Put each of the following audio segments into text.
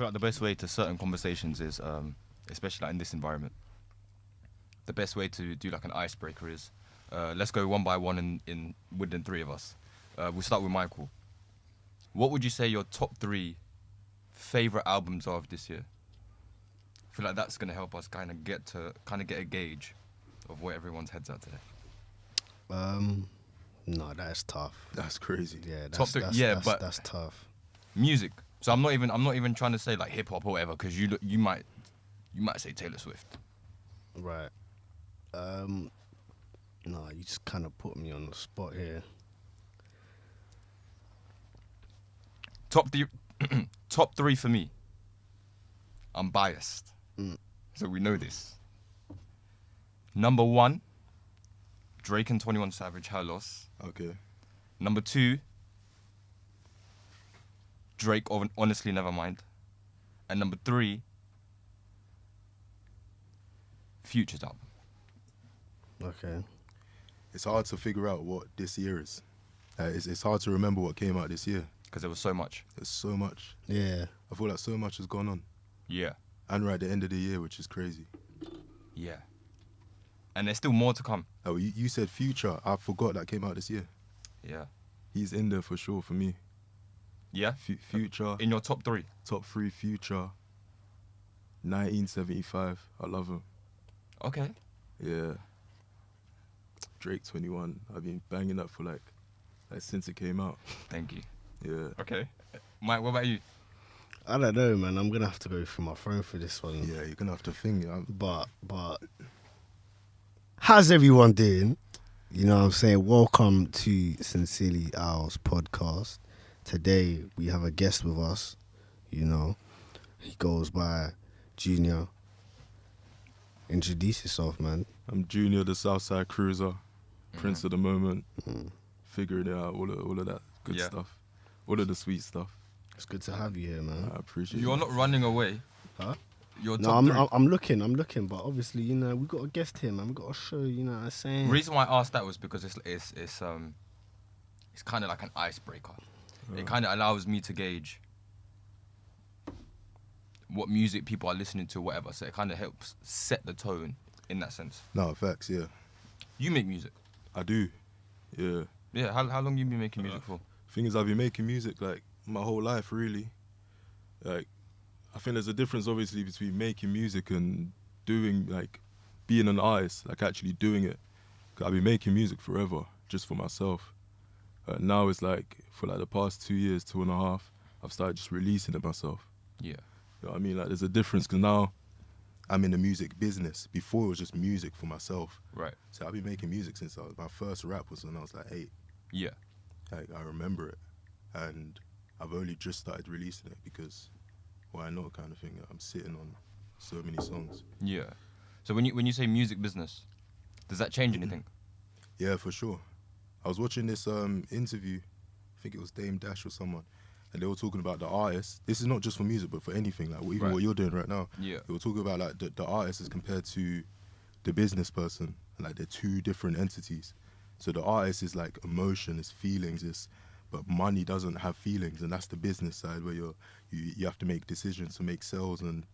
feel like the best way to certain conversations is, especially like in this environment, the best way to do like an icebreaker is, let's go one by one in within three of us. We'll start with Michael. What would you say your top three favorite albums are of this year? I feel like that's gonna help us kind of get a gauge of where everyone's heads at today. No, that's tough. That's crazy. Yeah, Top three, but that's tough. music. So I'm not even trying to say like hip hop or whatever, because you might say Taylor Swift. Right. No, you just kind of put me on the spot here. Top three for me. I'm biased, so we know this. Number one, Drake and 21 Savage, Her Loss. Okay. Number two, Drake, Honestly Nevermind. And number three, Future's album. Okay. It's hard to figure out what this year is. It's hard to remember what came out this year. Because there was so much. There's so much. Yeah. I feel like so much has gone on. Yeah. And we're at the end of the year, which is crazy. Yeah. And there's still more to come. Oh, you said Future. I forgot that came out this year. Yeah. He's in there for sure for me. Yeah? Future. In your top three? Top three, Future. 1975. I love him. Okay. Yeah. Drake 21. I've been banging that for like since it came out. Thank you. Yeah. Okay. Mike, what about you? I don't know, man. I'm gonna have to go through my phone for this one. Yeah, you're gonna have to think. But how's everyone doing? You know what I'm saying? Welcome to Sincerely Ours podcast. Today we have a guest with us. You know, he goes by Junior. Introduce yourself, man. I'm Junior, the Southside Cruiser, Prince of the Moment, figuring it out, all of that good stuff, all of the sweet stuff. It's good to have you here, man. I appreciate You're it. not running away. Huh? You're No, top three. I'm looking, but obviously, you know, we got a guest here, man. We got a show, you know what I'm saying? The reason why I asked that was because it's kind of like an icebreaker. It kind of allows me to gauge what music people are listening to, whatever. So it kind of helps set the tone in that sense. No, facts, yeah. You make music. I do, yeah. Yeah. How long you been making music for? Thing is, I've been making music like my whole life, really. Like, I think there's a difference, obviously, between making music and doing, like, being an artist, like actually doing it. 'Cause I've been making music forever, just for myself. Now it's like, for like the past 2 years, 2.5, I've started just releasing it myself. Yeah. You know what I mean? Like, there's a difference, because now I'm in the music business. Before, it was just music for myself. Right. So I've been making music since my first rap was when I was like 8. Yeah. Like, I remember it. And I've only just started releasing it because why not, kind of thing. I'm sitting on so many songs. Yeah. So when you say music business, does that change anything? Yeah, for sure. I was watching this interview, I think it was Dame Dash or someone, and they were talking about the artists. This is not just for music, but for anything, like even Right. what you're doing right now. Yeah. They were talking about like the artist as compared to the business person, and like they're two different entities. So the artist is like emotion, it's feelings, but money doesn't have feelings, and that's the business side where you have to make decisions to make sales and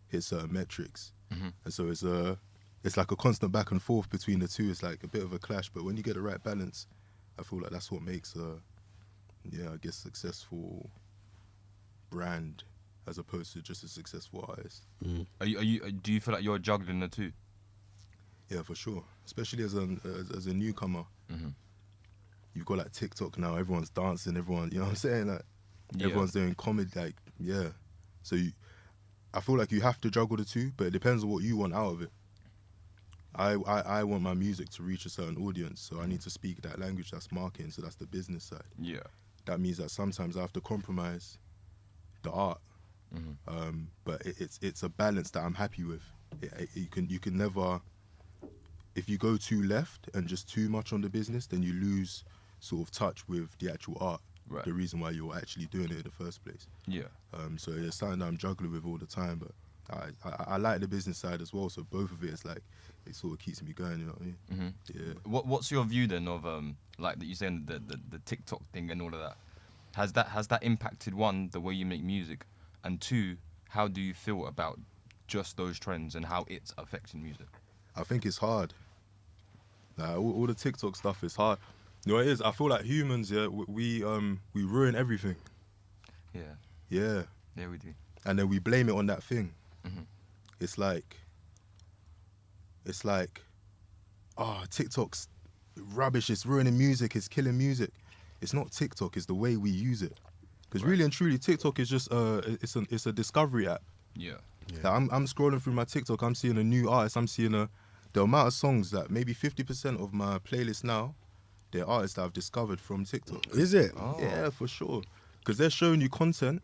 hit certain metrics. Mm-hmm. And so it's like a constant back and forth between the two. It's like a bit of a clash, but when you get the right balance, I feel like that's what makes successful brand as opposed to just a successful artist. Do you feel like you're juggling the two? Yeah, for sure. Especially as a newcomer. Mm-hmm. You've got like TikTok now, everyone's dancing, everyone, you know what I'm saying? Like Yeah. everyone's doing comedy, like, yeah. So I feel like you have to juggle the two, but it depends on what you want out of it. I want my music to reach a certain audience, so I need to speak that language, that's marketing, so that's the business side. Yeah. That means that sometimes I have to compromise the art, Mm-hmm. but it's a balance that I'm happy with. You can never, if you go too left and just too much on the business, then you lose sort of touch with the actual art, Right. the reason why you're actually doing it in the first place. Yeah. So it's something that I'm juggling with all the time, but I like the business side as well, so both of it is like, it sort of keeps me going, you know what I mean? Mm-hmm. Yeah. What's your view then of like that you saying the TikTok thing and all of that? Has that impacted, one, the way you make music, and two, how do you feel about just those trends and how it's affecting music? I think it's hard. All the TikTok stuff is hard. You know what it is? I feel like humans, yeah, we ruin everything. Yeah, Yeah. yeah, we do. And then we blame it on that thing. Mhm. It's like, TikTok's rubbish. It's ruining music. It's killing music. It's not TikTok. It's the way we use it. Because really and truly, TikTok is just it's a discovery app. Yeah, Like, I'm scrolling through my TikTok. I'm seeing a new artist. I'm seeing the amount of songs that maybe 50% of my playlist now, they're artists that I've discovered from TikTok. Is it? Oh. Yeah, for sure. Because they're showing you content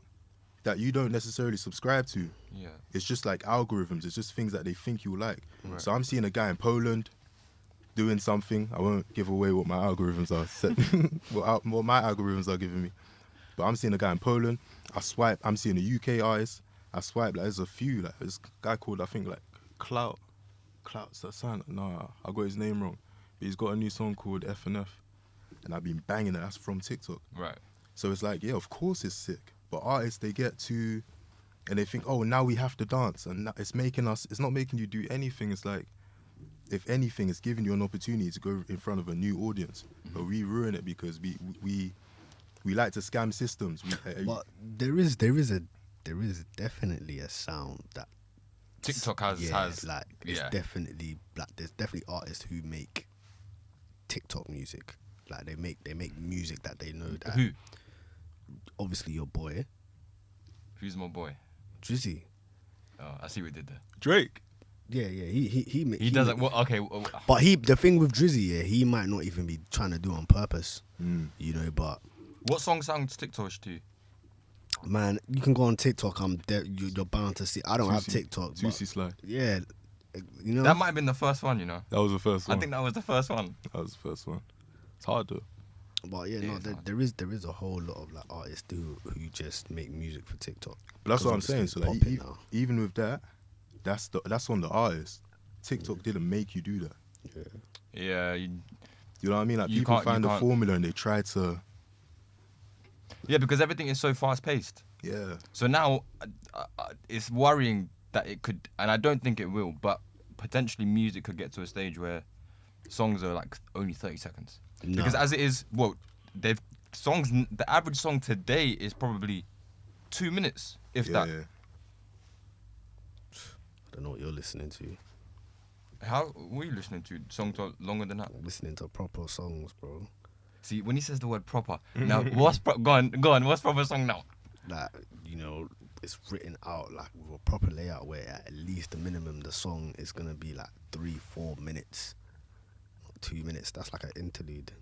that you don't necessarily subscribe to. yeah. It's just like algorithms. It's just things that they think you like. Right. So I'm seeing a guy in Poland doing something. I won't give away what my algorithms are set, what my algorithms are giving me. But I'm seeing a guy in Poland. I swipe. I'm seeing a UK artist. I swipe. Like, there's a few. Like this guy called, I think, like Clout. Clout's that sound? Nah, I got his name wrong. But he's got a new song called F&F, and I've been banging it. That's from TikTok. Right. So it's like, yeah, of course it's sick. But artists, they get to, and they think, oh, now we have to dance. And it's not making you do anything. It's like, if anything, it's giving you an opportunity to go in front of a new audience. But we ruin it because we like to scam systems. But there is definitely a sound that TikTok has like it's yeah. definitely like there's definitely artists who make TikTok music. Like they make music that they know that. Who? Obviously your boy Who's my boy? Drizzy. Oh, I see what he did there. Drake. Yeah, he doesn't. Well, okay. Well, But the thing with Drizzy, yeah, he might not even be trying to do it on purpose, you know. But what song sounds TikTok to you? man, you can go on TikTok. You're bound to see. I don't have Tusi- TikTok. Tusi But Slide. yeah, you know. That might have been the first one, you know. That was the first one. I think that was the first one. That was the first one. It's hard though. But yeah, Yeah, no, it's hard. there is a whole lot of like artists who just make music for TikTok. But that's 'Cause what I'm obviously saying. it's So like, popping now. even with that, that's on the artist. TikTok didn't make you do that. Yeah. You know what I mean? Like You people can't- you find the can't- formula and they try to. Yeah, because everything is so fast paced. Yeah. So now it's worrying that it could, and I don't think it will, but potentially music could get to a stage where songs are like only 30 seconds. No. Because as it is, well, the average song today is probably 2 minutes, if Yeah. that. I don't know what you're listening to. What are you listening to? Songs are longer than that? Listening to proper songs, bro. See, when he says the word proper, now what's go on, what's proper song now? Like, you know, it's written out like with a proper layout where at least the minimum the song is gonna be like 3-4 minutes, not 2 minutes. That's like an interlude.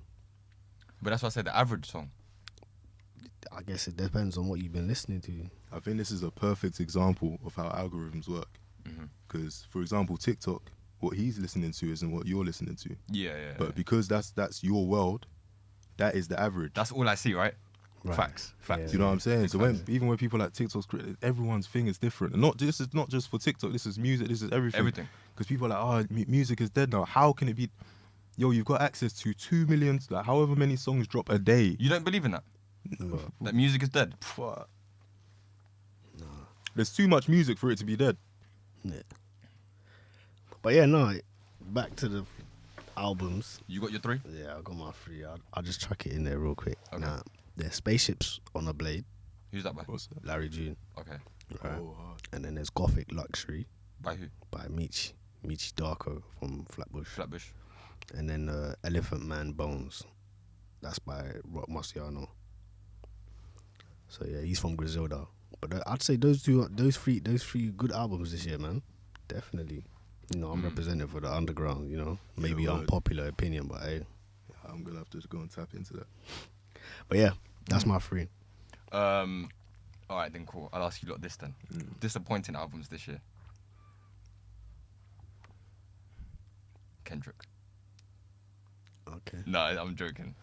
But that's why I said the average song. I guess it depends on what you've been listening to. I think this is a perfect example of how algorithms work. Mhm. Because, for example, TikTok, what he's listening to isn't what you're listening to. Yeah. But because that's your world, that is the average. That's all I see, right? Right. Facts. Yeah. Do you know what I'm saying? Big So facts. even when people like TikTok's created, everyone's thing is different. And this is not just for TikTok. This is music. This is everything. Everything. Because people are like, music is dead now. How can it be? Yo, you've got access to 2 million, like however many songs drop a day. You don't believe in that? That music is dead? Pfft. There's too much music for it to be dead. Yeah. But yeah, no. Back to the albums. You got your 3? Yeah, I got my 3. I'll just chuck it in there real quick. Okay. Now, there's Spaceships on a Blade, Who's that by? What's that? Larry June. Okay. Right. Oh, hard. And then there's Gothic Luxury By who? by Michi Darko from Flatbush. Flatbush. And then Elephant Man Bones. That's by Rock Marciano. So yeah, he's from Griselda. But I'd say those three good albums this year, man. Definitely. You know, I'm representing for the underground, you know. Maybe word. unpopular opinion, but hey. I'm going to have to go and tap into that. But yeah, that's my 3. All right, then cool. I'll ask you lot this then. Disappointing albums this year. Kendrick. Okay. No, I'm joking.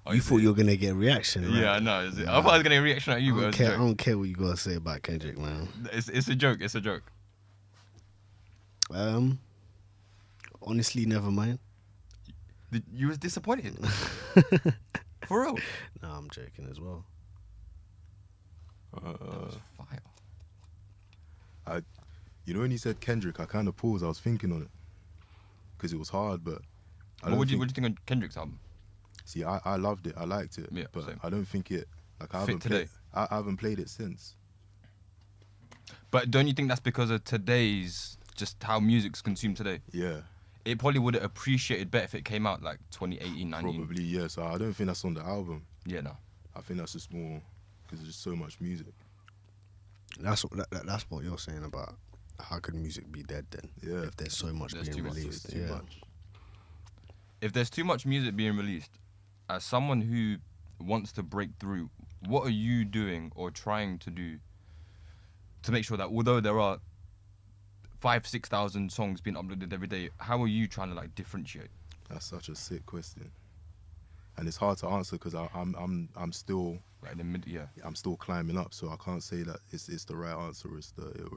Oh, You is thought it? you were gonna get a reaction, right? Yeah, I know. Is it? I thought I was getting a reaction at you, but I it was a don't joke. care what you gotta say about Kendrick, man. It's a joke. It's a joke. Honestly, never mind. You was disappointed. For real. Nah, I'm joking as well. That was fire. You know, when you said Kendrick, I kind of paused. I was thinking on it because it was hard, but What do you think of Kendrick's album? See, I loved it. I liked it, Yeah, but same. I don't think it. Like I Fit haven't today. I haven't played it since. But don't you think that's because of today's, just how music's consumed today? Yeah, It probably would have appreciated better if it came out like 2018, 19. probably. Yeah, so I don't think that's on the album. Yeah, no. I think that's just more because there's just so much music. That's what you're saying about how could music be dead then? Yeah. If there's so much There's being too much, released. It's too Yeah. much. If there's too much music being released, as someone who wants to break through, what are you doing or trying to do to make sure that although there are 5,000-6,000 songs being uploaded every day, how are you trying to like differentiate? That's such a sick question, and it's hard to answer because I'm still Like in the mid, yeah. I'm still climbing up, so I can't say that it's the right answer or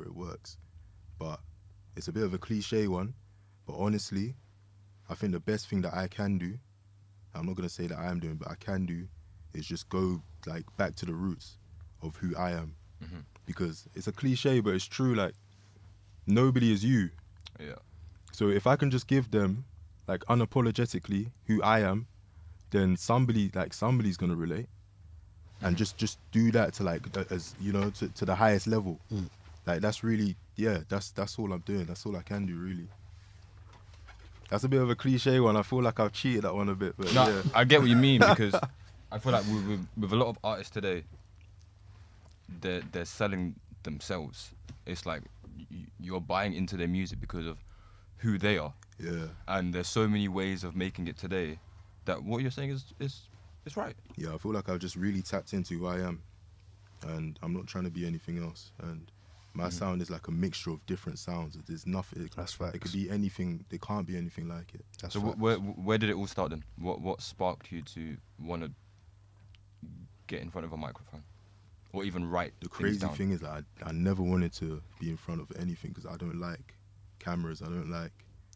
it works. But it's a bit of a cliche one, but honestly, I think the best thing that I can do, I'm not gonna say that I am doing, but I can do, is just go like back to the roots of who I am, because it's a cliche, but it's true. Like nobody is you, Yeah. so if I can just give them like unapologetically who I am, then somebody's gonna relate, and just do that to like as you know to the highest level. Like that's really that's all I'm doing. That's all I can do really. That's a bit of a cliche one. I feel like I've cheated that one a bit, but No, yeah. I get what you mean because I feel like with a lot of artists today, they're selling themselves. It's like you're buying into their music because of who they are, Yeah, and there's so many ways of making it today that what you're saying is right. yeah. I feel like I've just really tapped into who I am, and I'm not trying to be anything else. And my sound is like a mixture of different sounds. There's nothing. That's It facts. could be anything. There can't be anything like it. That's So facts. where did it all start then? What sparked you to want to get in front of a microphone, or even write? The things crazy down? thing is that I never wanted to be in front of anything because I don't like cameras. I don't like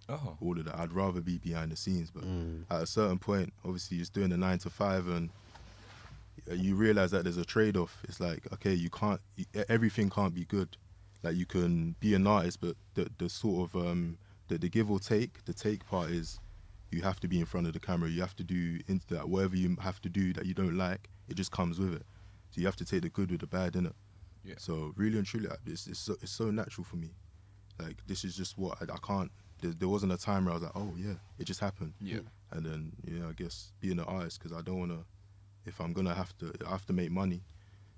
Oh, all of that. I'd rather be behind the scenes. But Mm. at a certain point, obviously, you're doing the 9 to 5, and you realize that there's a trade-off. It's like, okay, everything can't be good. Like you can be an artist, but the sort of the give or take, the take part is you have to be in front of the camera. You have to do into that whatever you have to do that you don't like. It just comes with it. So you have to take the good with the bad, innit? yeah. So really and truly, it's so natural for me. Like this is just what I can't. There wasn't a time where I was like, oh yeah, it just happened. Yeah. And then I guess being an artist, because I don't wanna. If I'm gonna I have to make money.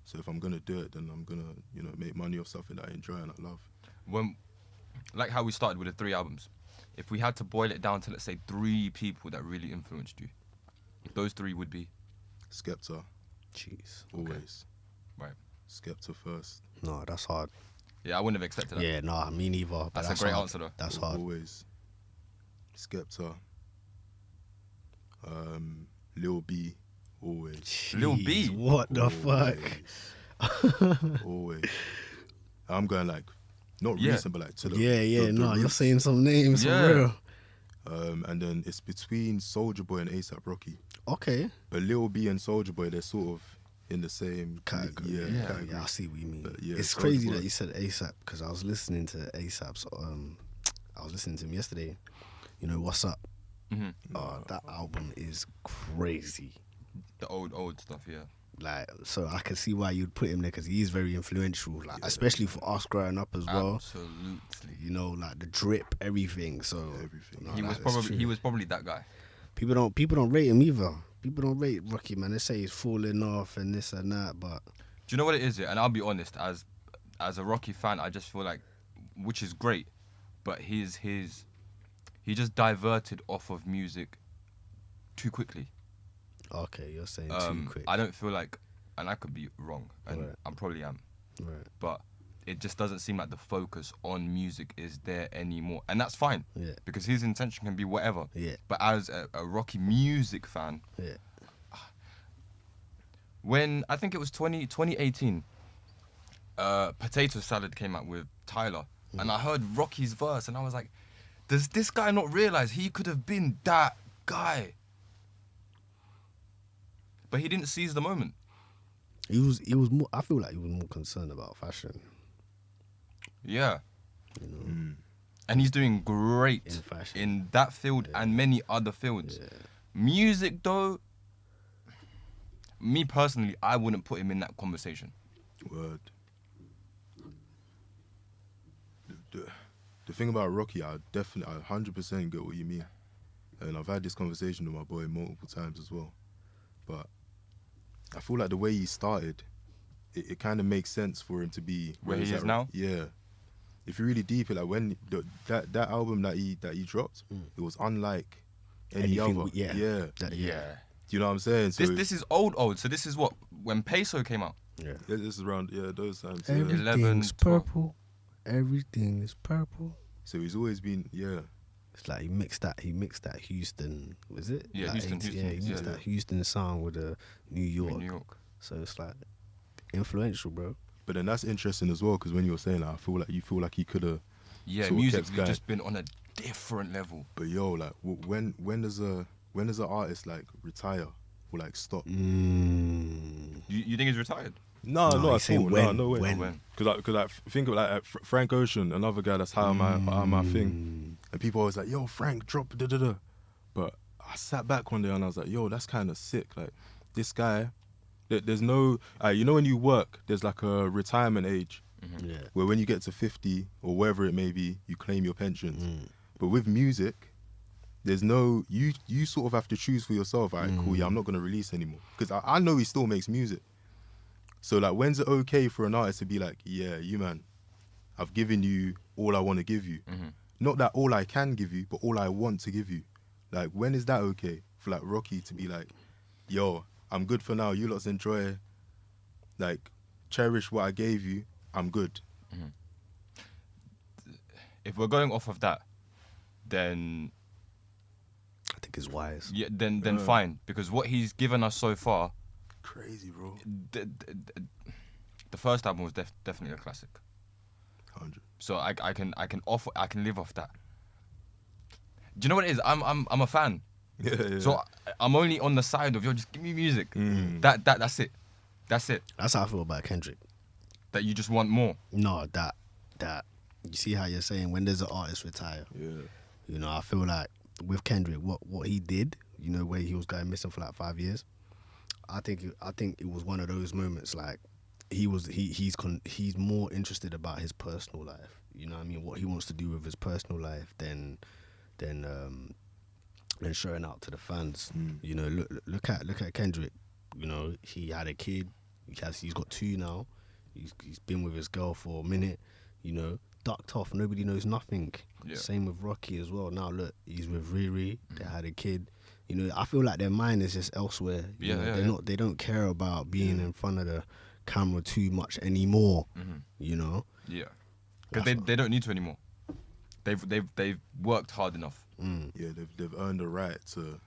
So if I'm gonna do it, then I'm gonna make money off something that I enjoy and I love. When, like how we started with the 3 albums, if we had to boil it down to let's say 3 people that really influenced you, those 3 would be Skepta, Jeez. always. right. Skepta first. No, that's hard. Yeah, I wouldn't have expected that. Yeah, nah, me neither. But That's a great hard. answer, though. That's hard. Always. Skepta. Lil B, always. Lil B? Jeez, What the fuck? Always. I'm going like, not Yeah. recent, but like to the Yeah, the no, you're roots. saying some names Yeah. for real. And then it's between Soulja Boy and ASAP Rocky. Okay. But Lil B and Soulja Boy, they're sort of in the same Category. Yeah. category. Yeah, I see what you mean. But yeah, it's Soulja crazy Boy. that you said ASAP because I was listening to ASAP's. I was listening to him yesterday. You know what's up? Hmm. That album is crazy. The old stuff, yeah. Like, so I can see why you'd put him there because he is very influential. Like, especially for us growing up as well. Absolutely. You know, like the drip, everything. So Everything. no, He was that's true. probably that guy. People don't rate him either. People don't rate Rocky, man. They say he's falling off and this and that, but Do you know what it is? Yeah? And I'll be honest, as a Rocky fan, I just feel like, which is great, but he just diverted off of music too quickly. okay, you're saying too quick. I don't feel like, and I could be wrong, and Right. I probably am, Right. but it just doesn't seem like the focus on music is there anymore, and that's fine. Yeah. Because his intention can be whatever. Yeah. But as a Rocky music fan, Yeah. when I think it was 2018, Potato Salad came out with Tyler, and I heard Rocky's verse, and I was like, does this guy not realize he could have been that guy? But he didn't seize the moment. He was more. I feel like he was more concerned about fashion. Yeah. You know, And he's doing great in fashion. in that field and many other fields. Music, though, me personally, I wouldn't put him in that conversation. Word. The thing about Rocky, I 100% get what you mean. And I've had this conversation with my boy multiple times as well. But I feel like the way he started, it kind of makes sense for him to be Where he he's is at. now? Yeah. If you really deep it, like when that album that he dropped, it was unlike any Anything other. we- yeah. Yeah. That- Do you know what I'm saying? So This is old. So this is what, when Peso came out. Yeah. this is around those times. Yeah. Everything 11, is 12. purple. Everything is purple. So he's always been It's like he mixed that Houston, was it? Yeah, Like Houston, 80 Houston, he mixed yeah. that Houston sound with the New York. New York. So it's like influential, bro. But then that's interesting as well because when you were saying that, I feel like he could have. Yeah, sort of musically kept going. just been on a different level. But yo, like when does an artist like retire or like stop? You think he's retired? No, No, not he's at saying all. when, No way. when. Because think of like Frank Ocean, another guy that's high on my thing, and people always like, yo, Frank, drop da da da. But I sat back one day and I was like, yo, that's kind of sick. Like this guy, there's no, you know, when you work, there's like a retirement age. Yeah. Where when you get to 50 or wherever it may be, you claim your pensions. But with music, there's no, you sort of have to choose for yourself. All right, cool, yeah, I'm not going to release anymore. Because I know he still makes music. So like, when's it okay for an artist to be like, yeah, you man, I've given you all I want to give you. Not that all I can give you, but all I want to give you. Like, when is that okay for like Rocky to be like, yo, I'm good for now, you lots enjoy, like, cherish what I gave you, I'm good. If we're going off of that, then I think it's wise. yeah, then fine, because what he's given us so far, Crazy, bro. the first album was definitely a classic. 100. So I can live off that. Do you know what it is? I'm a fan. Yeah. So I'm only on the side of, yo, just give me music. That's it. That's it. That's how I feel about Kendrick. That you just want more. No, that you see how you're saying when there's an artist retire. Yeah. You know, I feel like with Kendrick, what he did, you know, where he was going missing for like 5 years. I think it was one of those moments like he's more interested about his personal life. You know what I mean? What he wants to do with his personal life than showing out to the fans. You know, look at Kendrick. You know, he had a kid. He's got 2 now. He's been with his girl for a minute. You know, ducked off. Nobody knows nothing. Yeah. Same with Rocky as well. Now look, he's with Riri. They had a kid. You know, I feel like their mind is just elsewhere. You know, they don't care about being in front of the camera too much anymore. You know. Yeah. Because they don't need to anymore. They've worked hard enough. Yeah, they've earned the right to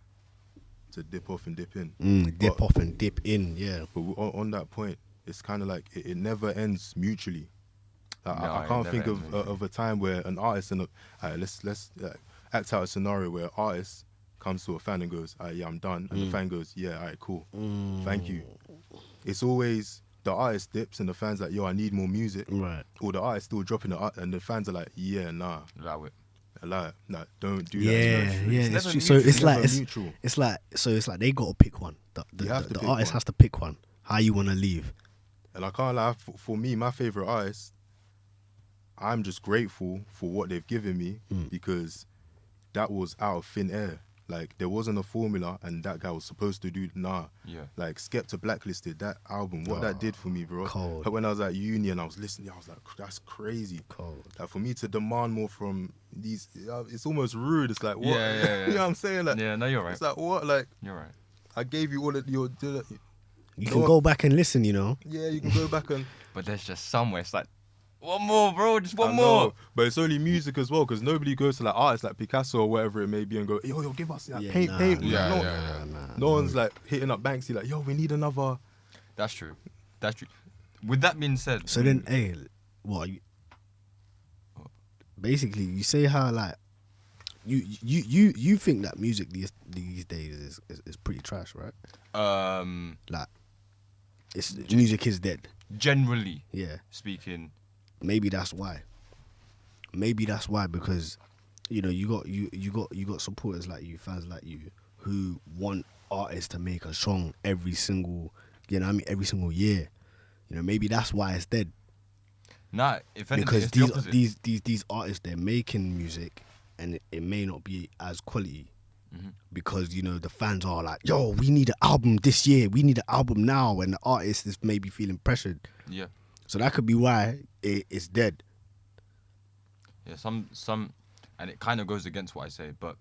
dip off and dip in. Dip But- off and dip in. Yeah. But on that point, it's kind of like it never ends mutually. Like, No, I it can't never think ends mutually. of a time where an artist let's act out a scenario where an artist comes to a fan and goes, yeah, I'm done, and the fan goes, yeah, all right, cool, thank you. It's always the artist dips and the fans like, yo, I need more music, Right. or the artist still dropping the art and the fans are like, yeah, nah, Allow it. like, nah, don't do Yeah, that. yeah, It's it's never true. So mutual, it's it's like never it's like they got to pick one. You have to The pick artist one. has to pick one. How you want to leave? And I can't lie, for me, my favorite artist, I'm just grateful for what they've given me because that was out of thin air. Like, there wasn't a formula and that guy was supposed to do, Yeah. Like, Skepta Blacklisted, that album, what that did for me, bro. Cold. Like, when I was at uni and I was listening, I was like, that's crazy. Cold. Like, for me to demand more from these, it's almost rude. It's like, what? Yeah. You know what I'm saying? Like, Yeah, no, you're right. It's like, what? Like, You're right. I gave you all of your, You can go back and listen. You know. yeah, you can go back and, But there's just somewhere it's like, one more, bro, just one I more. know, but it's only music as well, because nobody goes to like artists like Picasso or whatever it may be and go, yo, give us that paint. Yeah, no, yeah. no one's like hitting up Banksy like, yo, we need another. That's true. That's true. With that being said, So then, hey, what? Basically, you say how like you think that music these days is pretty trash, right? Like, music is dead. generally Yeah, speaking, maybe that's why. maybe that's why, because you know you got supporters like you, fans like you, who want artists to make a song every single, you know what I mean, every single year. You know, maybe that's why it's dead. Nah, if anything, Because it's the opposite. these artists, they're making music and it may not be as quality, because you know the fans are like, yo, we need an album this year, we need an album now, and the artist is maybe feeling pressured. Yeah. So that could be why it's dead. Yeah, some, and it kind of goes against what I say, but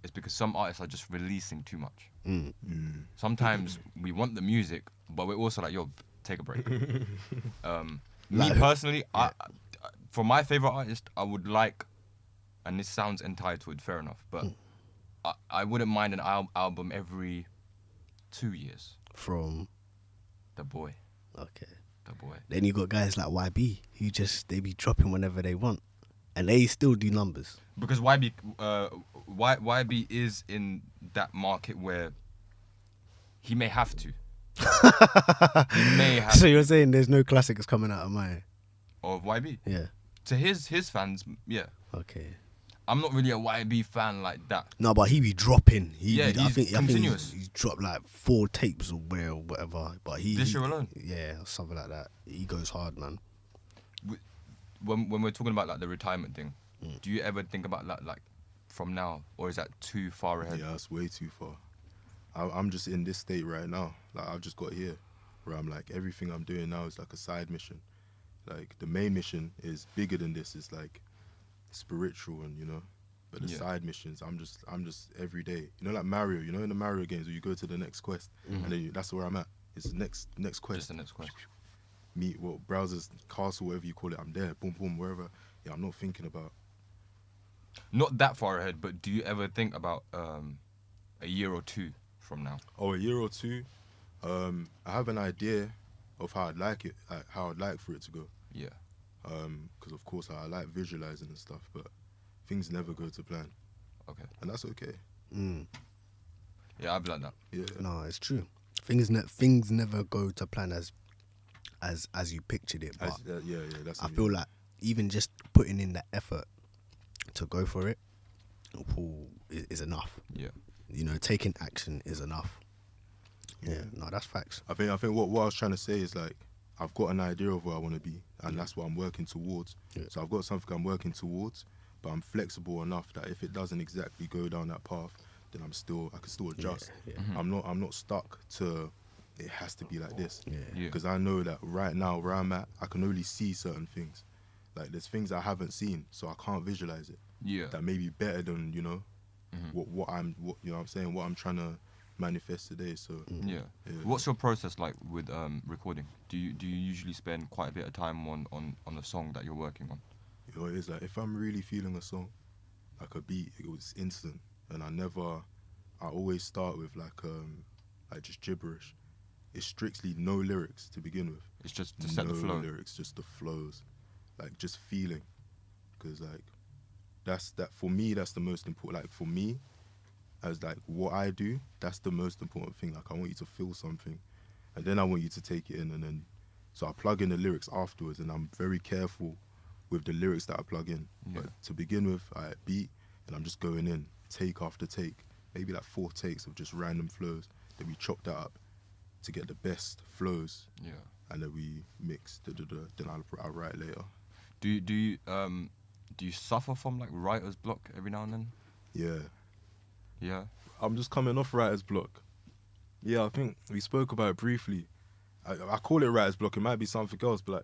it's because some artists are just releasing too much. Sometimes we want the music, but we're also like, yo, take a break. Me Like- personally, for my favorite artist, I would like, and this sounds entitled, fair enough, but I wouldn't mind an album every 2 years. From The Boy. okay, The Boy. then you got guys like YB who just, they be dropping whenever they want, and they still do numbers. Because YB is in that market where he may have to. He may have So to. you're saying there's no classics coming out of my, Of YB. yeah, To his fans, yeah. okay. I'm not really a YB fan like that. No, but he be dropping. Yeah, I he's think continuous. he's dropped like 4 tapes or whatever. But This year alone? yeah, something like that. He goes hard, man. When we're talking about like the retirement thing, do you ever think about that like from now, or is that too far ahead? Yeah, that's way too far. I'm just in this state right now. Like I've just got here, where I'm like everything I'm doing now is like a side mission. Like the main mission is bigger than this. It's like spiritual, and you know, but the Yeah. side missions, I'm just every day. You know, like Mario. You know, in the Mario games where you go to the next quest, and then that's where I'm at. It's the next quest. Just the next question. Meet browser's castle, whatever you call it. I'm there. Boom, boom, wherever. Yeah, I'm not thinking about. Not that far ahead, but do you ever think about a year or two from now? Oh, a year or two. I have an idea of how I'd like it, how I'd like for it to go. Yeah. Because of course I like visualizing and stuff, but things never go to plan, Okay. and that's okay. Yeah, I'd be like that. Yeah. No, it's true. Things never go to plan as you pictured it. But Yeah. That's. I feel like even just putting in that effort to go for it is enough. Yeah. You know, taking action is enough. Yeah, no, that's facts. I think what I was trying to say is like I've got an idea of where I want to be, and that's what I'm working towards. Yeah. So I've got something I'm working towards, but I'm flexible enough that if it doesn't exactly go down that path, then I can still adjust. Yeah. I'm not stuck to it has to be like this. Yeah. Yeah. Because I know that right now where I'm at, I can only see certain things. Like there's things I haven't seen, so I can't visualize it. Yeah. That may be better than you know what you know what I'm saying, what I'm trying to manifest today. So Yeah. Yeah. What's your process like with recording? Do you usually spend quite a bit of time on the song that you're working on? you know, it is like if I'm really feeling a song, like a beat, it was instant, and I always start with like just gibberish. It's strictly no lyrics to begin with. It's just to set no the flow. lyrics, just the flows, like just feeling, because like that for me, that's the most important. Like for me, as like what I do, that's the most important thing. Like I want you to feel something, and then I want you to take it in, and then so I plug in the lyrics afterwards, and I'm very careful with the lyrics that I plug in. Yeah. But to begin with, I beat, and I'm just going in take after take, maybe like 4 takes of just random flows. Then we chop that up to get the best flows, Yeah. and then we mix. Then I'll write later. Do you suffer from like writer's block every now and then? Yeah. Yeah. I'm just coming off writer's block. Yeah, I think we spoke about it briefly. I call it writer's block. It might be something else, but like,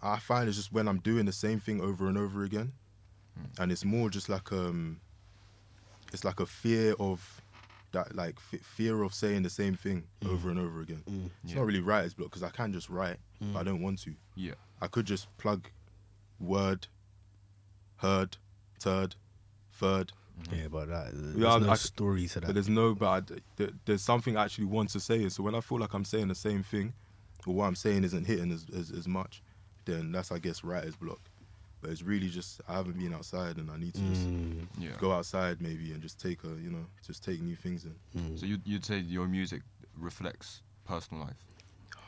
I find it's just when I'm doing the same thing over and over again, and it's more just like it's like a fear of that, like fear of saying the same thing over and over again. It's Yeah. not really writer's block because I can just write, but I don't want to. Yeah. I could just plug word, heard, third, third. Yeah, but there's Yeah, no I- story to But that. there's something I actually want to say. So when I feel like I'm saying the same thing, or what I'm saying isn't hitting as much, then that's, I guess, writer's block. But it's really just, I haven't been outside, and I need to just Yeah. go outside maybe and just take new things in. So you'd say your music reflects personal life.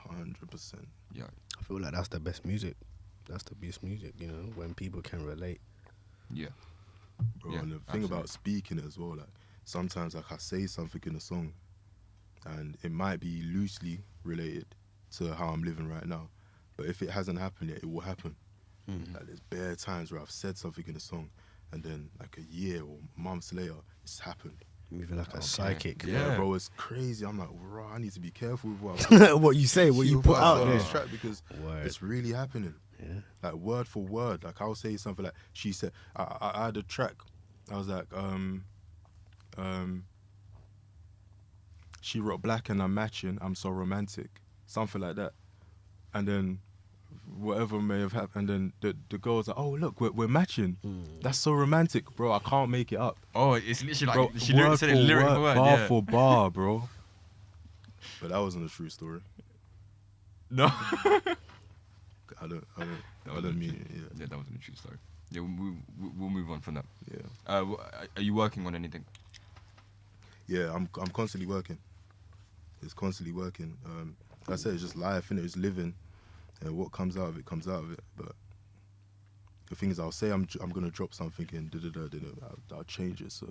100%. Yeah. I feel like that's the best music. That's the best music, you know, when people can relate. Yeah. Bro, Yeah, and the thing absolutely. about speaking as well, like sometimes like I say something in a song and it might be loosely related to how I'm living right now. But if it hasn't happened yet, it will happen. Like there's bare times where I've said something in a song and then like a year or months later, it's happened. Moving like a Okay. psychic. Yeah. Bro, it's crazy. I'm like, bro, I need to be careful with what I What you say, what you put I out on there. this track because Word. it's really happening. Yeah. Like word for word. Like I'll say something like she said. I had a track. I was like, she wrote black and I'm matching. I'm so romantic, something like that. And then whatever may have happened. And then the girl's like, oh look, we're matching. That's so romantic, bro. I can't make it up, Oh, it's literally bro. like she literally said it lyric for word. bar Yeah. for bar, bro. But that wasn't a true story. No. I don't wasn't mean true. it. Yeah. Yeah, that wasn't a true story. Yeah, we'll move on from that. Yeah. Are you working on anything? Yeah, I'm constantly working. It's constantly working. Like I said, it's just life, and it's living, and what comes out of it comes out of it. But the thing is, I'll say I'm gonna drop something and I'll change it. So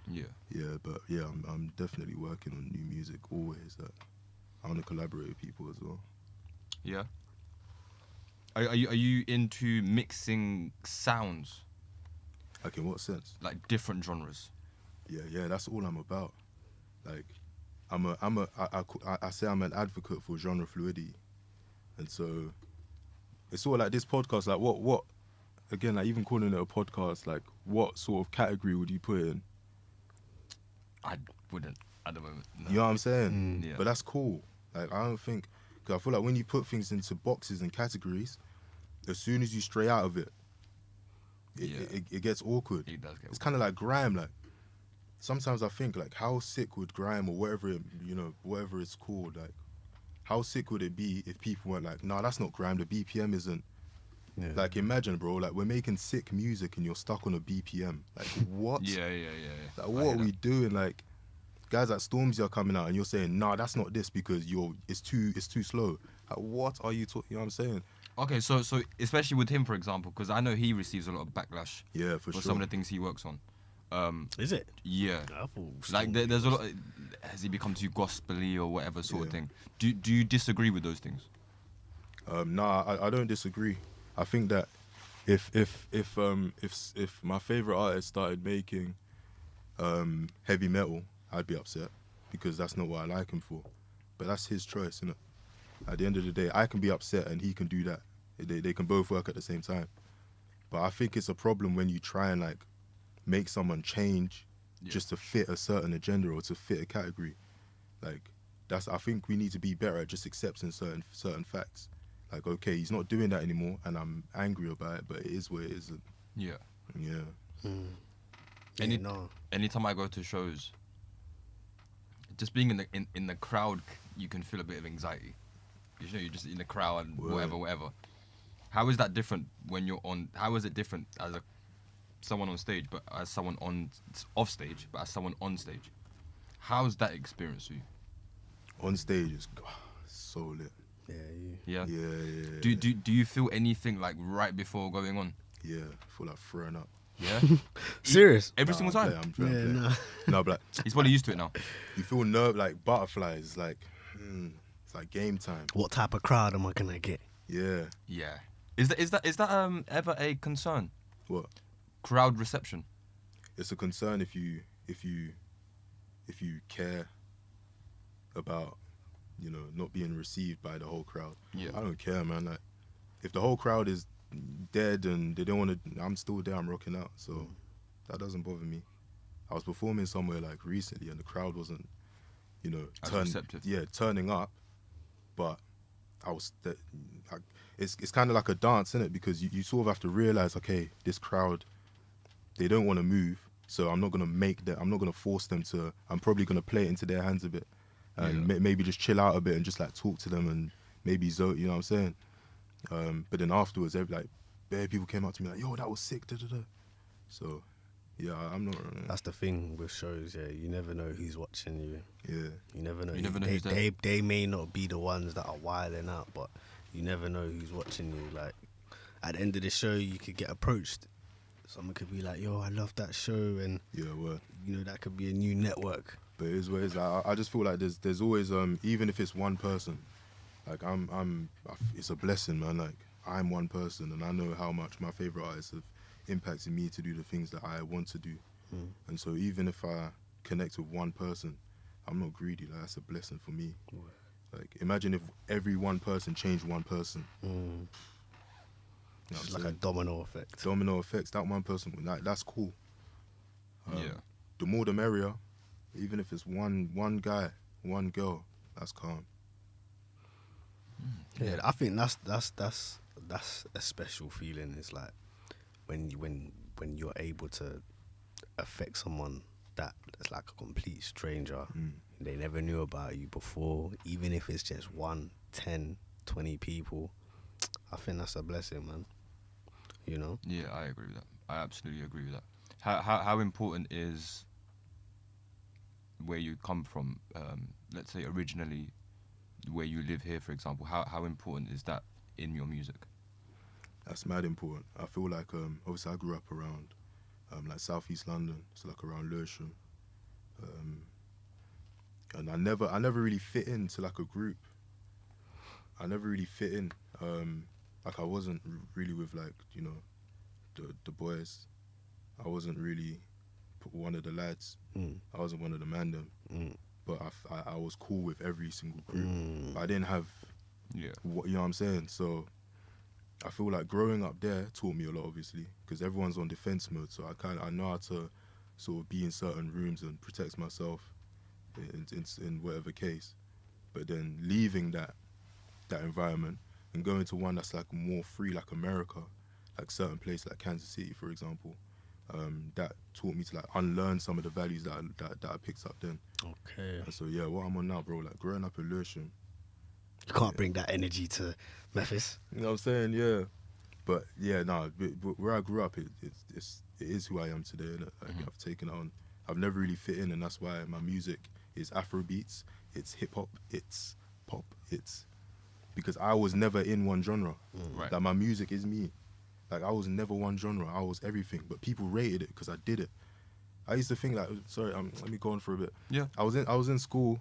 Yeah. yeah, but yeah, I'm definitely working on new music always. I want to collaborate with people as well. Yeah. Are you into mixing sounds, Like in what sense? like different genres? Yeah, that's all I'm about. Like, I say I'm an advocate for genre fluidity, and so it's all like this podcast. Like, what? Again, like even calling it a podcast, like what sort of category would you put it in? I wouldn't at the moment. No. You know what I'm saying? Yeah. But that's cool. Like, I don't think, because I feel like when you put things into boxes and categories, as soon as you stray out of it, it gets awkward. It does get It's kind of like grime. Like sometimes I think like how sick would grime or whatever it's called, like how sick would it be if people weren't like, nah, that's not grime, the BPM isn't. Yeah. Like imagine, bro, like we're making sick music and you're stuck on a BPM. Like what? Yeah. Like I what hear are we that. doing? Like guys like Stormzy are coming out and you're saying, nah, that's not this because it's too slow. Like what are you talking? You know what I'm saying? Okay, so especially with him, for example, because I know he receives a lot of backlash Yeah, for sure. some of the things he works on. Is it? Yeah. I thought Like there's a lot. Has he become too gospely or whatever sort of Yeah. thing? Do you disagree with those things? Nah, I don't disagree. I think that if my favorite artist started making heavy metal, I'd be upset because that's not what I like him for. But that's his choice, innit? At the end of the day, I can be upset and he can do that. They can both work at the same time. But I think it's a problem when you try and like make someone change just to fit a certain agenda or to fit a category. Like I think we need to be better at just accepting certain facts. Like, okay, he's not doing that anymore, and I'm angry about it, but it is what it is. Yeah. Yeah. Any- no. Anytime I go to shows, just being in the crowd, you can feel a bit of anxiety. You know, you're just in the crowd and Word. whatever. How is that different when you're on? How is it different as someone on stage, but as someone off stage, but as someone on stage? How's that experience for you? On stage is so lit. Yeah, you. Yeah. Yeah. Do you feel anything like right before going on? Yeah, I feel like throwing up. Yeah. Serious? Every single time. I'm playing. Yeah, nah. No, but like, He's probably used to it now. you feel like butterflies. Like it's like game time. What type of crowd am I gonna get? Yeah. Yeah. Is that ever a concern? What? Crowd reception. It's a concern if you care about, you know, not being received by the whole crowd. Yeah. I don't care, man. Like, if the whole crowd is dead and they don't want to, I'm still there. I'm rocking out, so that doesn't bother me. I was performing somewhere like recently, and the crowd wasn't, you know, As receptive. turning up, but it's kind of like a dance, isn't it? Because you sort of have to realize, okay, this crowd, they don't want to move, so I'm not gonna I'm not gonna force them to. I'm probably gonna play it into their hands a bit, and maybe just chill out a bit and just like talk to them and maybe you know what I'm saying. But then afterwards, bare people came up to me like, "Yo, that was sick." Da, da, da. So, yeah, I'm not. That's the thing with shows. Yeah, you never know who's watching you. Yeah, You never know. You never know who's there. They may not be the ones that are wilding out, but you never know who's watching you. Like, at the end of the show, you could get approached. Someone could be like, "Yo, I love that show," and Yeah, word. you know that could be a new network. But it is what it is. I just feel like there's always even if it's one person, like it's a blessing, man. Like I'm one person, and I know how much my favorite artists have impacted me to do the things that I want to do. And so even if I connect with one person, I'm not greedy. Like that's a blessing for me. Like imagine if every one person changed one person. You know what It's I'm like a saying? domino effect. Domino effects. That one person, that's cool. Yeah. The more the merrier. Even if it's one guy, one girl, that's calm. Yeah, I think that's a special feeling. It's like when you're able to affect someone that's like a complete stranger. They never knew about you before, even if it's just 1, 10, 20 people. I think that's a blessing, man. You know? Yeah, I agree with that. I absolutely agree with that. How important is where you come from? Let's say originally, where you live here, for example. How important is that in your music? That's mad important. I feel like obviously I grew up around like Southeast London, so like around Lewisham, and I never really fit into like a group. I never really fit in. Like I wasn't really with like the boys. I wasn't really one of the lads. I wasn't one of the man them. But I was cool with every single group. I didn't have Yeah. what you know what I'm saying. So I feel like growing up there taught me a lot, obviously, because everyone's on defense mode. So I know how to sort of be in certain rooms and protect myself in whatever case. But then leaving that environment and going to one that's like more free, like America, like certain places like Kansas City, for example, that taught me to like unlearn some of the values that I picked up then. Okay. And so yeah, what I'm on now, bro, like growing up in Lewisham, You can't bring that energy to Memphis. you know what I'm saying? Yeah. But yeah, no, but where I grew up, it is who I am today. Innit? Like, I've taken it on. I've never really fit in, and that's why my music is Afro beats, it's hip hop, it's pop, it's because I was never in one genre. Right. Like my music is me. Like I was never one genre. I was everything, but people rated it because I did it. I used to think like, sorry, let me go on for a bit. Yeah. I was in school,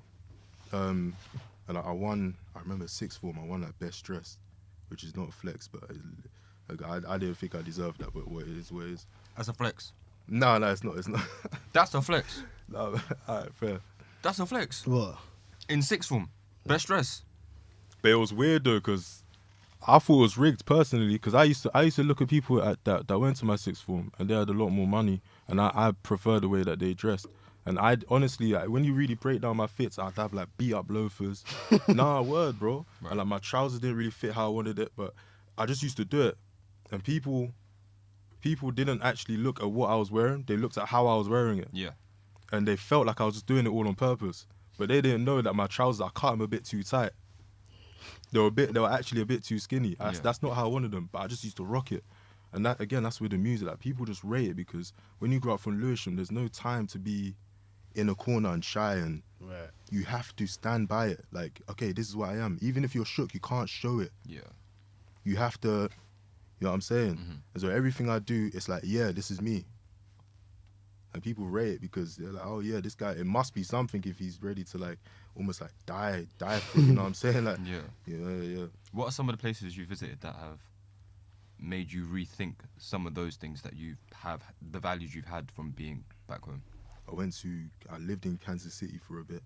and I won. I remember sixth form. I won like best dressed, which is not a flex, but I didn't think I deserved that. But what it is, what it is. That's a flex. No, it's not. It's not. That's a flex. No, alright, fair. That's a flex. What? In sixth form. Best dress. But it was weird though, because I thought it was rigged personally. Because I used to look at people that went to my sixth form and they had a lot more money, and I prefer the way that they dressed. And I honestly, like, when you really break down my fits, I'd have like beat up loafers. Nah, word, bro. Right. And like my trousers didn't really fit how I wanted it, but I just used to do it. And people didn't actually look at what I was wearing. They looked at how I was wearing it. Yeah. And they felt like I was just doing it all on purpose. But they didn't know that my trousers, I cut them a bit too tight. They were actually a bit too skinny. Yeah. That's not how I wanted them, but I just used to rock it. And that, again, that's with the music. Like, people just rate it because when you grow up from Lewisham, there's no time to be in a corner and shy, and Right. you have to stand by it. Like, okay, this is what I am. Even if you're shook, you can't show it. Yeah. You have to, you know what I'm saying? Mm-hmm. And so everything I do, it's like, yeah, this is me. And people rate it because they're like, oh yeah, this guy, it must be something if he's ready to like, almost like die for it, you know what I'm saying? Like, Yeah. yeah. What are some of the places you visited that have made you rethink some of those things that you have, the values you've had from being back home? I lived in Kansas City for a bit,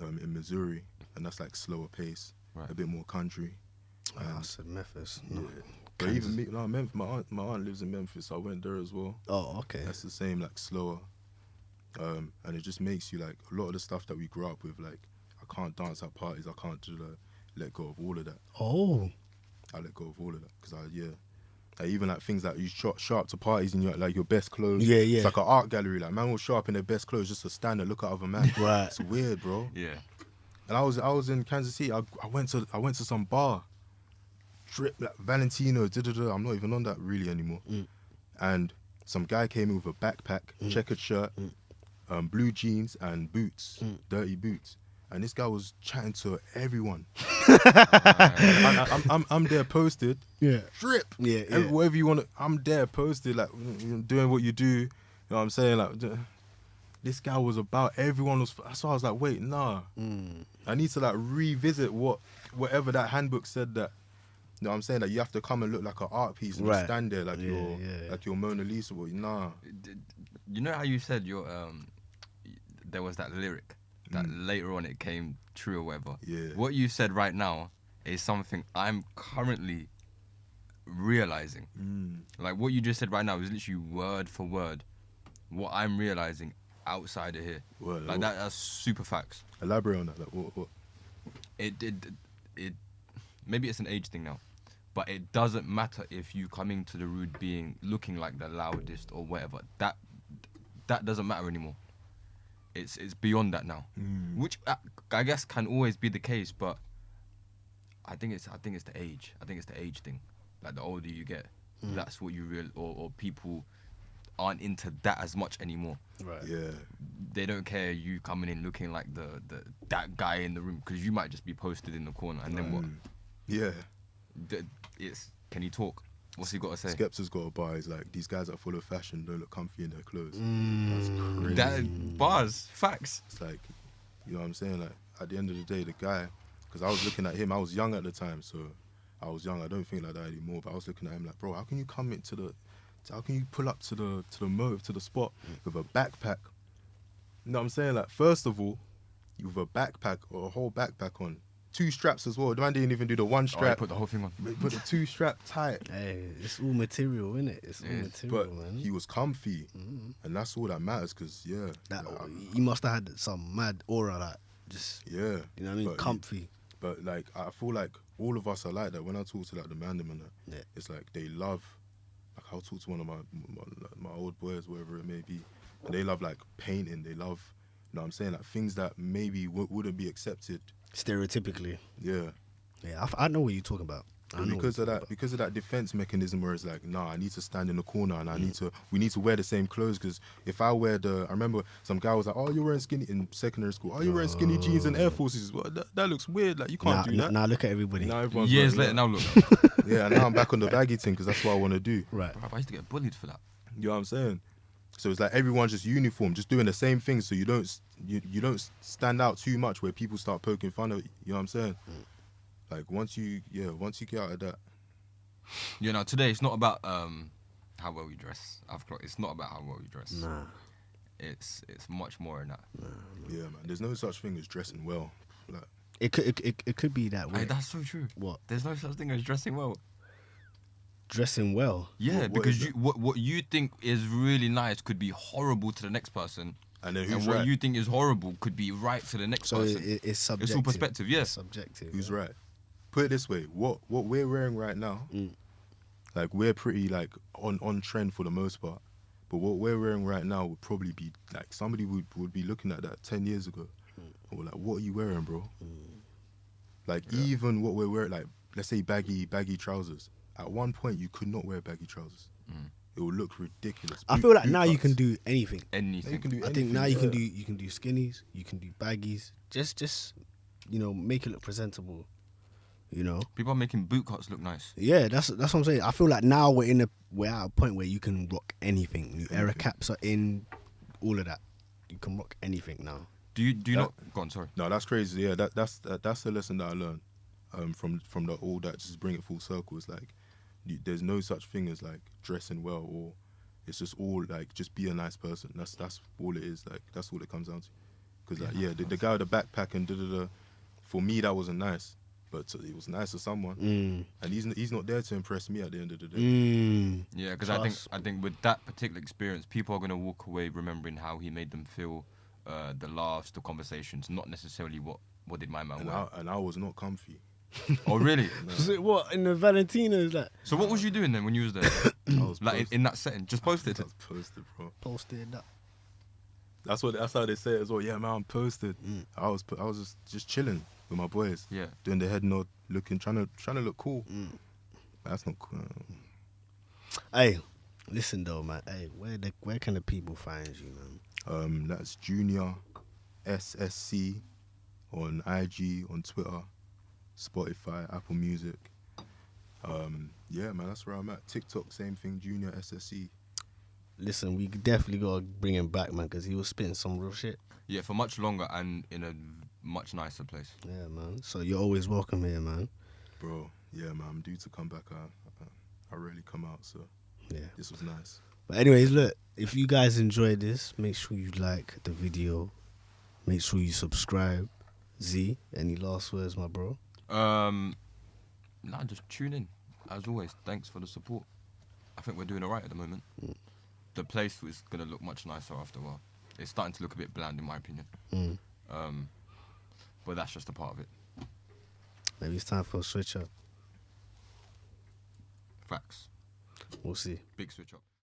in Missouri, and that's like slower pace, Right. a bit more country. I said Memphis. Yeah. No. But even me, no, Memphis, my aunt lives in Memphis, so I went there as well. Oh, okay. That's the same, like slower. And it just makes you like, a lot of the stuff that we grew up with, like, I can't dance at parties, I can't do let go of all of that. Oh. I let go of all of that, because like, even like things like you show up to parties in your best clothes. Yeah. It's like an art gallery. Like, man will show up in their best clothes just to stand and look at other men. Right. It's weird, bro. Yeah. And I was in Kansas City. I went to some bar. Drip like Valentino. I'm not even on that really anymore. And some guy came in with a backpack, checkered shirt, blue jeans and boots, dirty boots. and this guy was chatting to everyone. Right. I'm there posted. Yeah. Drip. Yeah, yeah. Whatever you want to, I'm there posted, like doing what you do. You know what I'm saying? Like, this guy was about, everyone was, so I was like, wait, nah. I need to like revisit whatever that handbook said that, you know what I'm saying? That you have to come and look like an art piece and Right. stand there like Yeah, like your Mona Lisa. Well, nah. You know how you said there was that lyric that later on it came true or whatever. Yeah. What you said right now is something I'm currently realizing. Like what you just said right now is literally word for word what I'm realizing outside of here. Word, Like that's super facts. Elaborate on that. Like, what? It maybe it's an age thing now, but it doesn't matter if you come into the road looking like the loudest or whatever. That doesn't matter anymore. It's beyond that now, which I guess can always be the case, but I think it's the age. I think it's the age thing. Like the older you get, that's what you or people aren't into that as much anymore. Right. Yeah. They don't care you coming in looking like that guy in the room, because you might just be posted in the corner and then what? Yeah. It's can he talk? What's he got to say? Skepta's got a bar. He's like, these guys that follow fashion don't look comfy in their clothes. That's crazy. That bars, facts. It's like, you know what I'm saying? Like, at the end of the day, the guy, because I was looking at him, I was young at the time, so I was young. I don't think like that anymore, but I was looking at him like, bro, how can you how can you pull up to the spot with a backpack? You know what I'm saying? Like, first of all, you have a backpack or a whole backpack on. 2 straps as well. The man didn't even do the 1 Oh, he strap. put the whole thing on. Put the 2 strap tight. Hey, it's all material, isn't it? It's all Yeah. material, But man. he was comfy, and that's all that matters. Cause That he must have had some mad aura, like just yeah, you know what I mean, But comfy. But like, I feel like all of us are like that. When I talk to like the man and that, Yeah. it's like they love. Like, I'll talk to one of my old boys, wherever it may be, and they love like painting. They love, you know what I'm saying, like things that maybe wouldn't be accepted. Stereotypically, Yeah. yeah, I know what you're talking about. I And know because what of you're that, because of that defense mechanism, where it's like, nah, I need to stand in the corner and we need to wear the same clothes. Because if I wear I remember some guy was like, oh, you're wearing skinny in secondary school. Oh, you're wearing skinny jeans and Air Forces. Well, that looks weird. Like, you can't do that. Now look at everybody. Now everyone's Years wearing later, that. now look. Yeah, and now I'm back on the baggy thing because that's what I want to do. Right. Bruv, I used to get bullied for that. You know what I'm saying? So it's like everyone's just uniform, just doing the same thing. So you don't stand out too much where people start poking fun at you. You know what I'm saying? Like once you get out of that. You know, today it's not about how well we dress. It's not about how well we dress. Nah. It's much more than that. Yeah, man. There's no such thing as dressing well. Like, It could be that way. Hey, that's so true. What? There's no such thing as dressing well. Dressing well. Yeah, What because is it? what you think is really nice could be horrible to the next person, and then and who's what right? you think is horrible could be right to the next So person. it's subjective. It's all perspective, yeah. It's subjective. Who's yeah. right? Put it this way: what we're wearing right now, like we're pretty like on trend for the most part. But what we're wearing right now would probably be like somebody would be looking at that 10 years ago, and we're like, what are you wearing, bro? Like even what we're wearing, like let's say baggy trousers. At one point, you could not wear baggy trousers. It would look ridiculous. I Boot- feel like boot now you cuts. can do anything. Anything. You can do I think anything, now you can yeah. do skinnies, you can do baggies. Just make it look presentable. You know. People are making boot cuts look nice. Yeah, that's what I'm saying. I feel like now we're at a point where you can rock anything. New era caps are in, all of that. You can rock anything now. Do you not? Go on, sorry. No, that's crazy. Yeah, that's the lesson that I learned from the all that. Just bring it full circle. It's like there's no such thing as like dressing well, or it's just all like just be a nice person. That's all it is. Like that's all it comes down to. Because like the guy with the backpack and for me that wasn't nice, but it was nice to someone. And he's not there to impress me at the end of the day. Yeah, because Trust. I think with that particular experience, people are gonna walk away remembering how he made them feel, the laughs, the conversations, not necessarily what did my man wear. And I was not comfy. Oh really? Was it what in the Valentino's like So what was you doing then when you was there? I was Like posted. in that setting, just posted I it. was posted, bro. posted up? That's how they say it as well. Yeah, man, I'm posted. I was just chilling with my boys. Yeah. Doing the head nod, trying to look cool. That's not cool. Hey, listen though, man. Hey, where can the people find you, man? That's Junior SSC on IG, on Twitter, Spotify, Apple Music. Yeah, man, that's where I'm at. TikTok, same thing, Junior SSE. Listen, we definitely gotta bring him back, man, because he was spitting some real shit. Yeah, for much longer and in a much nicer place. Yeah, man. So you're always welcome here, man. Bro, yeah, man, I'm due to come back. I rarely come out, so Yeah. this was nice. But anyways, look, if you guys enjoyed this, make sure you like the video. Make sure you subscribe. Z, any last words, my bro? Nah, just tune in. As always, thanks for the support. I think we're doing alright at the moment. The place is gonna look much nicer after a while. It's starting to look a bit bland, in my opinion. But that's just a part of it. Maybe it's time for a switch up. Facts. We'll see. Big switch up.